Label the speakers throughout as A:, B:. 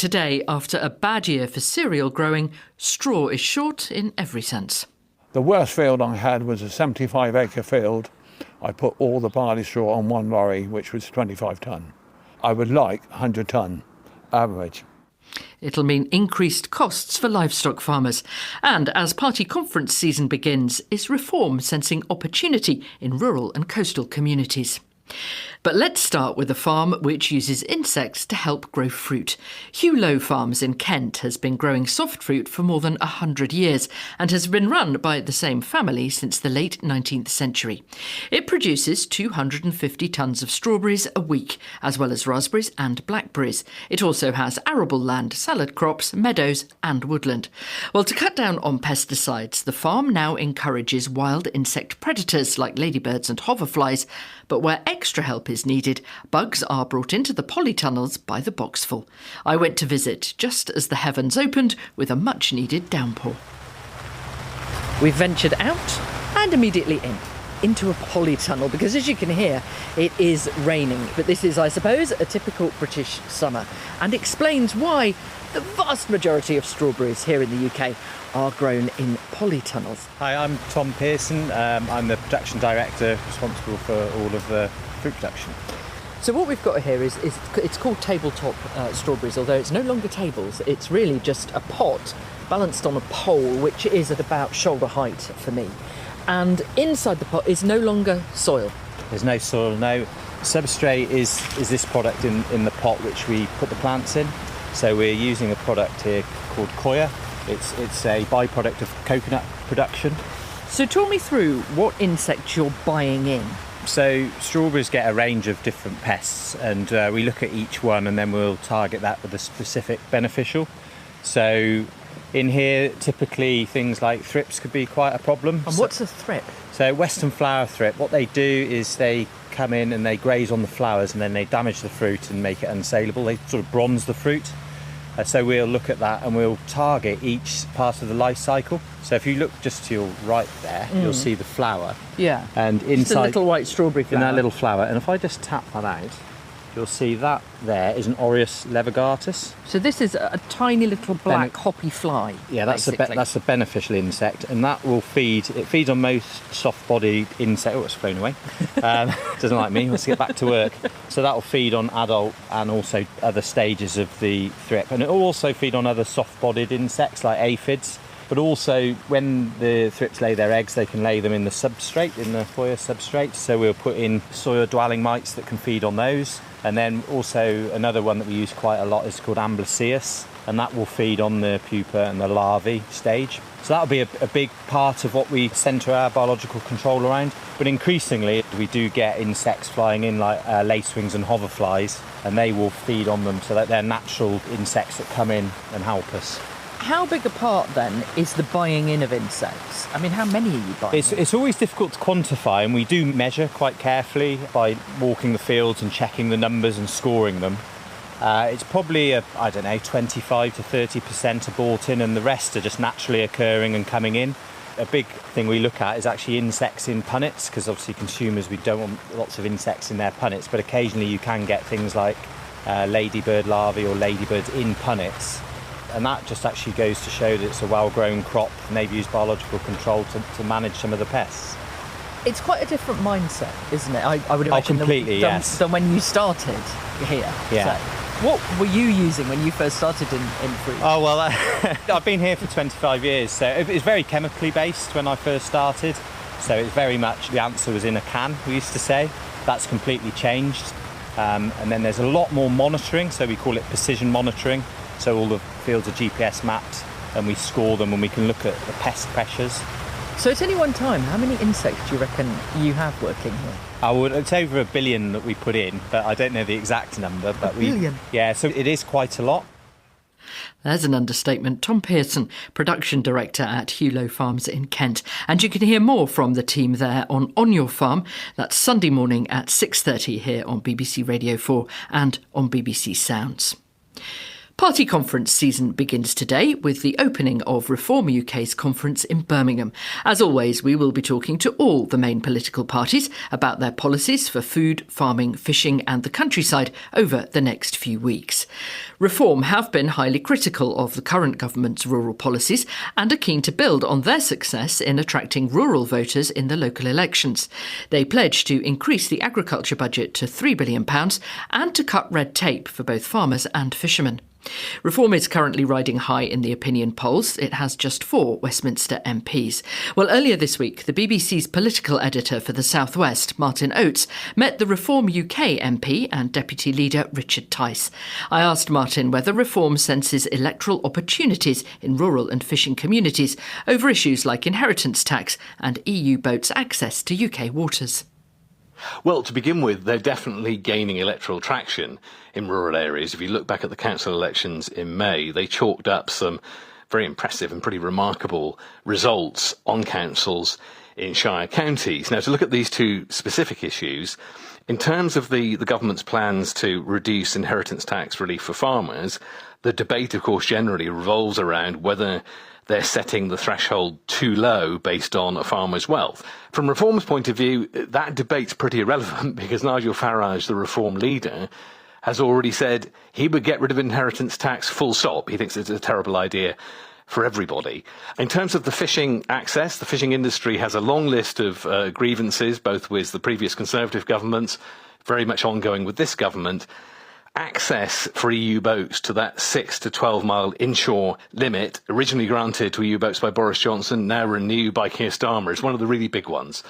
A: Today, after a bad year for cereal growing, straw is short in every sense.
B: The worst field I had was a 75-acre field. I put all the barley straw on one lorry, which was 25 tonne. I would like 100 tonne average.
A: It'll mean increased costs for livestock farmers. And as party conference season begins, is reform sensing opportunity in rural and coastal communities? But let's start with a farm which uses insects to help grow fruit. Hugh Low Farms in Kent has been growing soft fruit for more than 100 years and has been run by the same family since the late 19th century. It produces 250 tonnes of strawberries a week, as well as raspberries and blackberries. It also has arable land, salad crops, meadows and woodland. Well, to cut down on pesticides, the farm now encourages wild insect predators like ladybirds and hoverflies. But where extra help is needed, bugs are brought into the polytunnels by the boxful. I went to visit just as the heavens opened with a much-needed downpour. We've ventured out and immediately into a polytunnel because, as you can hear, it is raining. But this is, I suppose, a typical British summer and explains why the vast majority of strawberries here in the UK are grown in polytunnels.
C: Hi, I'm Tom Pearson. I'm the production director responsible for all of the fruit production.
A: So what we've got here is it's called tabletop strawberries, although it's no longer tables. It's really just a pot balanced on a pole, which is at about shoulder height for me. And inside the pot is no longer soil.
C: There's no soil, no. Substrate is this product in the pot which we put the plants in. So we're using a product here called coir. It's a byproduct of coconut production.
A: So talk me through what insects you're buying in.
C: So strawberries get a range of different pests, and we look at each one and then we'll target that with a specific beneficial. So in here, typically things like thrips could be quite a problem.
A: And what's a thrip?
C: So western flower thrip, what they do is they come in and they graze on the flowers and then they damage the fruit and make it unsaleable. They sort of bronze the fruit. So we'll look at that and we'll target each part of the life cycle. So if you look just to your right there, you'll see the flower.
A: Yeah.
C: And inside,
A: just a little white strawberry flower.
C: In that little flower. And if I just tap that out, you'll see that there is an Aureus levigatus.
A: So this is a tiny little black hoppy fly.
C: Yeah, that's a beneficial insect, and that will feed. It feeds on most soft-bodied insects. Oh, it's flown away. Doesn't like me. Let's get back to work. So that will feed on adult and also other stages of the thrip, and it will also feed on other soft-bodied insects like aphids. But also, when the thrips lay their eggs, they can lay them in the substrate, in the coir substrate. So we'll put in soil-dwelling mites that can feed on those. And then also another one that we use quite a lot is called Amblyceus, and that will feed on the pupa and the larvae stage. So that'll be a big part of what we centre our biological control around. But increasingly, we do get insects flying in like lacewings and hoverflies, and they will feed on them so that they're natural insects that come in and help us.
A: How big a part, then, is the buying in of insects? I mean, how many are you buying?
C: It's always difficult to quantify, and we do measure quite carefully by walking the fields and checking the numbers and scoring them. It's probably, 25 to 30% are bought in, and the rest are just naturally occurring and coming in. A big thing we look at is actually insects in punnets, because obviously consumers, we don't want lots of insects in their punnets, but occasionally you can get things like ladybird larvae or ladybirds in punnets. And that just actually goes to show that it's a well-grown crop and they've used biological control to manage some of the pests.
A: It's quite a different mindset, isn't it? I would imagine
C: completely, yes.
A: than when you started here.
C: Yeah.
A: So, what were you using when you first started in fruit?
C: Oh, well, I've been here for 25 years, so it was very chemically based when I first started. So it's very much, the answer was in a can, we used to say. That's completely changed. And then there's a lot more monitoring, so we call it precision monitoring. So all the fields are GPS mapped and we score them and we can look at the pest pressures.
A: So at any one time, how many insects do you reckon you have working here?
C: It's over 1 billion that we put in, but I don't know the exact number. But
A: 1 billion?
C: Yeah, so it is quite a lot.
A: There's an understatement. Tom Pearson, production director at Hugh Low Farms in Kent. And you can hear more from the team there on Your Farm. That's Sunday morning at 6:30 here on BBC Radio 4 and on BBC Sounds. Party conference season begins today with the opening of Reform UK's conference in Birmingham. As always, we will be talking to all the main political parties about their policies for food, farming, fishing and the countryside over the next few weeks. Reform have been highly critical of the current government's rural policies and are keen to build on their success in attracting rural voters in the local elections. They pledge to increase the agriculture budget to £3 billion and to cut red tape for both farmers and fishermen. Reform is currently riding high in the opinion polls. It has just 4 Westminster MPs. Well, earlier this week, the BBC's political editor for the South West, Martin Oates, met the Reform UK MP and Deputy Leader Richard Tice. I asked Martin whether Reform senses electoral opportunities in rural and fishing communities over issues like inheritance tax and EU boats' access to UK waters.
D: Well, to begin with, they're definitely gaining electoral traction in rural areas. If you look back at the council elections in May, they chalked up some very impressive and pretty remarkable results on councils in shire counties. Now, to look at these 2 specific issues, in terms of the government's plans to reduce inheritance tax relief for farmers, the debate, of course, generally revolves around whether they're setting the threshold too low based on a farmer's wealth. From Reform's point of view, that debate's pretty irrelevant because Nigel Farage, the Reform leader, has already said he would get rid of inheritance tax full stop. He thinks it's a terrible idea for everybody. In terms of the fishing access, the fishing industry has a long list of grievances, both with the previous Conservative governments, very much ongoing with this government. Access for EU boats to that 6 to 12 mile inshore limit, originally granted to EU boats by Boris Johnson, now renewed by Keir Starmer, is one of the really big ones.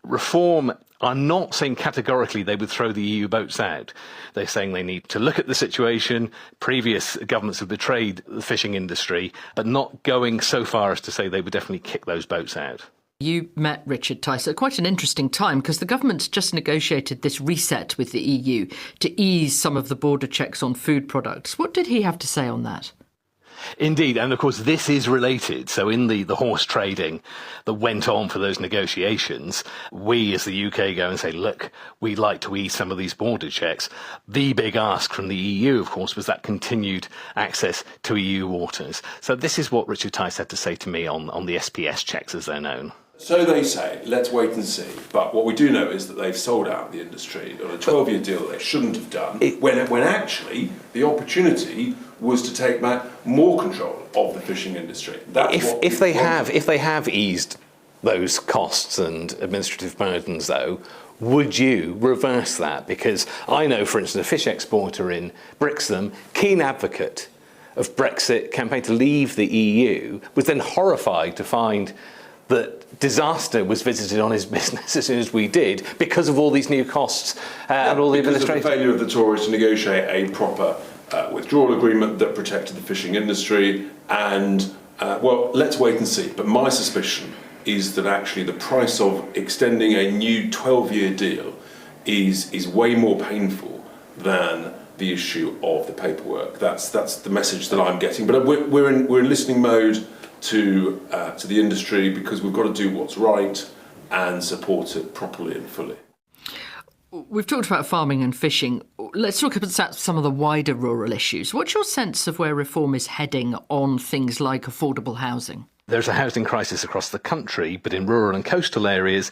D: Reform are not saying categorically they would throw the EU boats out. They're saying they need to look at the situation. Previous governments have betrayed the fishing industry, but not going so far as to say they would definitely kick those boats out.
A: You met Richard Tice at quite an interesting time because the government's just negotiated this reset with the EU to ease some of the border checks on food products. What did he have to say on that?
D: Indeed, and of course this is related. So in the horse trading that went on for those negotiations, we as the UK go and say, look, we'd like to ease some of these border checks. The big ask from the EU, of course, was that continued access to EU waters. So this is what Richard Tice had to say to me on the SPS checks, as they're known.
E: So they say, let's wait and see. But what we do know is that they've sold out the industry on a 12-year deal they shouldn't have done, when actually the opportunity was to take back more control of the fishing industry.
D: If they have eased those costs and administrative burdens, though, would you reverse that? Because I know, for instance, a fish exporter in Brixham, keen advocate of Brexit, campaign to leave the EU, was then horrified to find that disaster was visited on his business as soon as we did because of all these new costs and all the administration.
E: Because of the failure of the Tories to negotiate a proper withdrawal agreement that protected the fishing industry. And, well, let's wait and see. But my suspicion is that actually the price of extending a new 12-year deal is way more painful than the issue of the paperwork. That's the message that I'm getting. But we're in listening mode to the industry because we've got to do what's right and support it properly and fully.
A: We've talked about farming and fishing. Let's talk about some of the wider rural issues. What's your sense of where Reform is heading on things like affordable housing?
D: There's a housing crisis across the country, but in rural and coastal areas,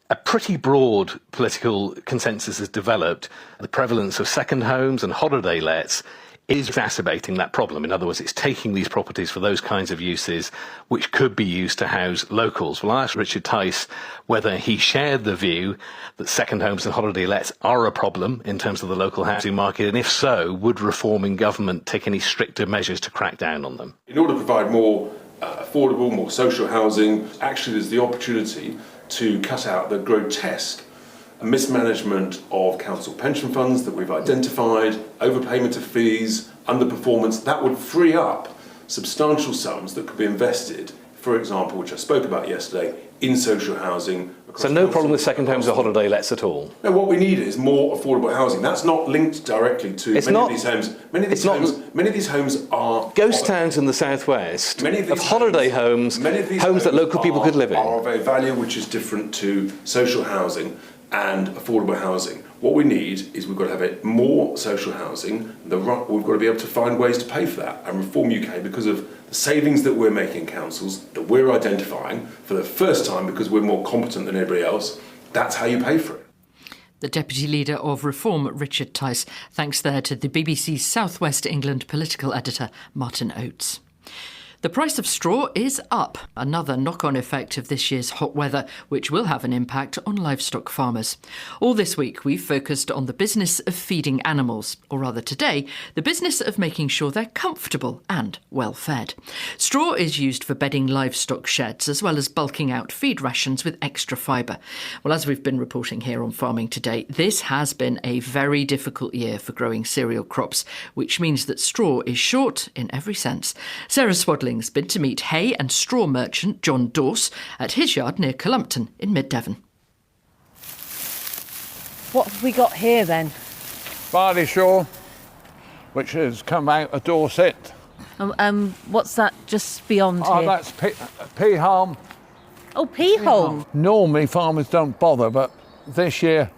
D: a pretty broad political consensus has developed. The prevalence of second homes and holiday lets is exacerbating that problem. In other words, it's taking these properties for those kinds of uses which could be used to house locals. Well, I asked Richard Tice whether he shared the view that second homes and holiday lets are a problem in terms of the local housing market, and if so, would Reform in government take any stricter measures to crack down on them?
E: In order to provide more affordable, more social housing, actually there's the opportunity to cut out the grotesque mismanagement of council pension funds that we've identified, overpayment of fees, underperformance. That would free up substantial sums that could be invested, for example, which I spoke about yesterday, in social housing.
D: So no problem with second homes or holiday lets at all?
E: No, what we need is more affordable housing. That's not linked directly to many of these homes. Many of these homes are
D: ghost towns in the southwest of holiday homes, homes that local people could live in.
E: Are of a value which is different to social housing and affordable housing. What we need is we've got to have more social housing. We've got to be able to find ways to pay for that. And Reform UK, because of the savings that we're making in councils, that we're identifying for the first time because we're more competent than everybody else, that's how you pay for it.
A: The Deputy Leader of Reform, Richard Tice. Thanks there to the BBC's South West England political editor, Martin Oates. The price of straw is up, another knock-on effect of this year's hot weather, which will have an impact on livestock farmers. All this week, we've focused on the business of feeding animals, or rather today, the business of making sure they're comfortable and well fed. Straw is used for bedding livestock sheds, as well as bulking out feed rations with extra fibre. Well, as we've been reporting here on Farming Today, this has been a very difficult year for growing cereal crops, which means that straw is short in every sense. Sarah Swadling has been to meet hay and straw merchant John Dorse at his yard near Columpton in mid-Devon.
F: What have we got here then?
B: Barley straw, which has come out of Dorset.
F: What's that just beyond
B: Oh,
F: here?
B: that's pea haulm.
F: Oh, pea haulm.
B: Normally farmers don't bother, but this year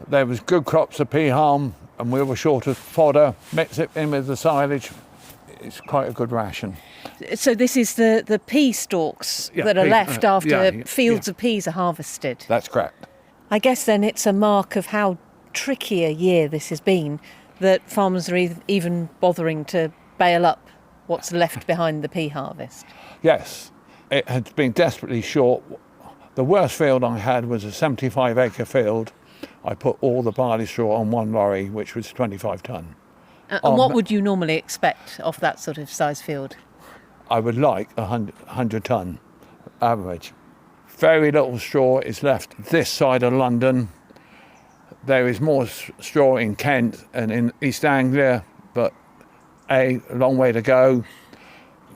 B: there was good crops of pea haulm and we were short of fodder. Mix it in with the silage. It's quite a good ration.
F: So this is the pea stalks that are left after fields of peas are harvested.
B: That's correct.
F: I guess then it's a mark of how tricky a year this has been that farmers are even bothering to bale up what's left behind the pea harvest.
B: Yes, it had been desperately short. The worst field I had was a 75-acre field. I put all the barley straw on one lorry, which was 25 tonne.
F: And what would you normally expect off that sort of size field?
B: I would like 100 tonne average. Very little straw is left this side of London. There is more straw in Kent and in East Anglia, but A, long way to go.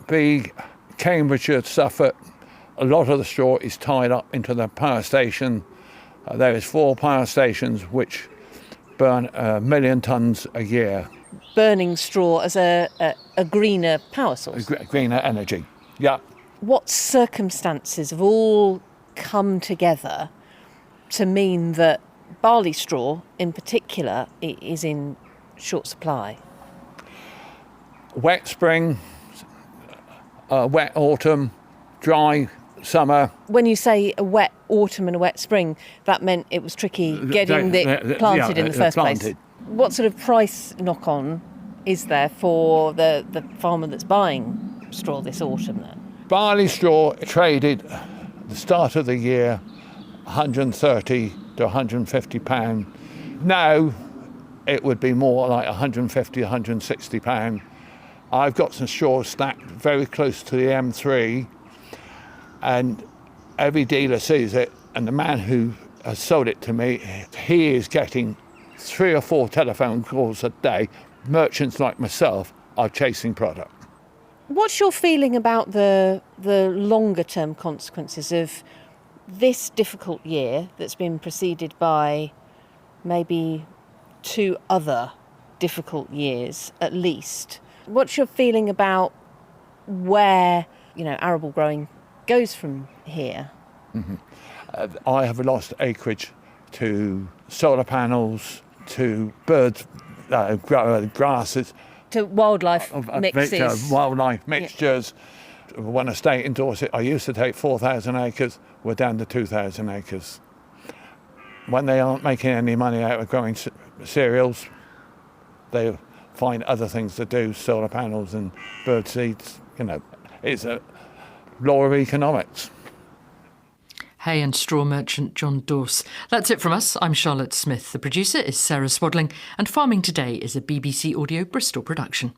B: B, Cambridgeshire, Suffolk, a lot of the straw is tied up into the power station. There is 4 power stations which burn 1 million tonnes a year.
F: Burning straw as a greener power source?
B: Greener energy, yeah.
F: What circumstances have all come together to mean that barley straw in particular is in short supply?
B: Wet spring, wet autumn, dry summer.
F: When you say a wet autumn and a wet spring, that meant it was tricky getting it planted in the first place. What sort of price knock-on is there for the farmer that's buying straw this autumn then?
B: Barley straw traded at the start of the year 130 to 150 pound. Now it would be more like 150, 160 pound. I've got some straw stacked very close to the M3 and every dealer sees it, and the man who has sold it to me, he is getting 3 or 4 telephone calls a day. Merchants like myself are chasing product.
F: What's your feeling about the longer term consequences of this difficult year that's been preceded by maybe 2 other difficult years at least? What's your feeling about where, arable growing goes from here?
B: Mm-hmm. I have lost acreage to solar panels, to birds, grasses,
F: to wildlife mixes.
B: Wildlife mixtures. Yeah. When I stayed in Dorset, I used to take 4,000 acres. We're down to 2,000 acres. When they aren't making any money out of growing cereals, they find other things to do, solar panels and bird seeds. It's a law of economics.
A: Hay and straw merchant John Dorse. That's it from us. I'm Charlotte Smith. The producer is Sarah Swadling, and Farming Today is a BBC Audio Bristol production.